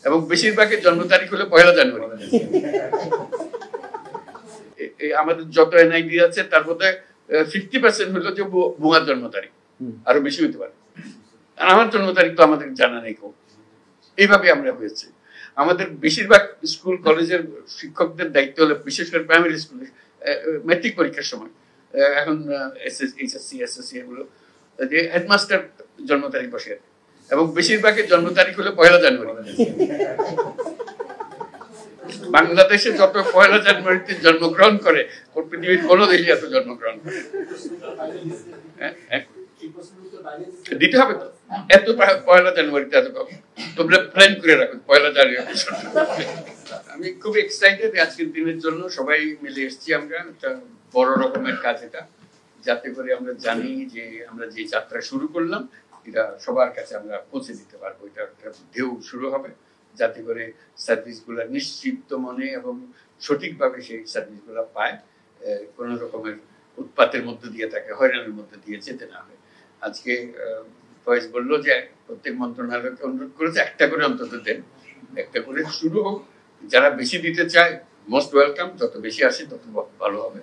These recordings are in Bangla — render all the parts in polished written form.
এবং বেশিরভাগের জন্ম তারিখ হলো 1 জানুয়ারি। আমাদের যত এনআইডি আছে তার মধ্যে 50% হলো যে বুয়ার জন্ম তারিখ, আরো বেশি হতে পারে। আমার জন্ম তারিখ তো আমাদের জানা নেই কেউ। এইভাবে আমরা হয়েছে। আমাদের বেশিরভাগ স্কুল কলেজের শিক্ষকদের দায়িত্ব হলো, বিশেষ করে প্রাইমারি স্কুলে ম্যাট্রিক পরীক্ষার সময়, এখন এইচএসসি এসএসসি এগুলো, যে হেডমাস্টার জন্ম তারিখ বসে, এবং বেশিরভাগের জন্ম তারিখ হলো 1 জানুয়ারি। বাংলাদেশে যত 1 জানুয়ারিতে জন্মগ্রহণ করে পৃথিবীর কোনো দেশে এত জন্মগ্রহণ করে দিতে হবে তো। এত 1 জানুয়ারিতে এত কম, তোমরা প্ল্যান করে রাখো 1 জানুয়ারি। আমি খুব এক্সাইটেড আজকের দিনের জন্য। সবাই মিলে এসেছি আমরা, একটা বড় রকমের কাজ এটা, যাতে করে আমরা জানি যে আমরা যে যাত্রা শুরু করলাম এটা সবার কাছে আমরা পৌঁছে দিতে পারবো। এটা একটা ঢেউ শুরু হবে, যাতে করে সার্ভিসগুলো নিশ্চিত মনে এবং সঠিকভাবে সেই সার্ভিসগুলো পায়, কোনো রকমের উৎপাতের মধ্যে দিয়ে তাকে হয়রানির মধ্যে দিয়ে যেতে না হয়। আজকে ফয়েজ বললো যে প্রত্যেক মন্ত্রণালয়কে অনুরোধ করেছে একটা করে অন্তত দেন, একটা করে শুরু হোক। যারা বেশি দিতে চায় মোস্ট ওয়েলকাম, যত বেশি আসে তত ভালো হবে।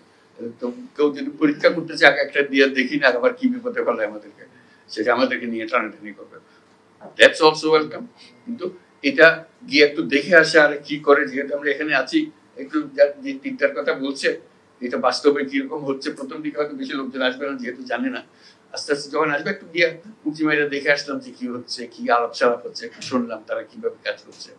তো কেউ যদি পরীক্ষা করতে চায় একটা দিয়ে দেখি না আবার কি বিপদে ফেলে আমাদেরকে, সেটা আমাদেরকে নিয়ে টানাটানি করবে, দ্যাটস অলসো ওয়েলকাম। কিন্তু এটা গিয়ে একটু দেখে আসা আর কি করে, যেহেতু আমরা এখানে আছি, একটু যে 3টার কথা বলছে এটা বাস্তবে কিরকম হচ্ছে, প্রথম দিকে হয়তো বেশি লোকজন আসবে না যেহেতু জানে না, আস্তে আস্তে যখন আসবে একটু গিয়ে উঁচি মাইরা দেখে আসলাম যে কি হচ্ছে, কি আলাপ সালাপ হচ্ছে, একটু শুনলাম তারা কিভাবে কাজ করছে।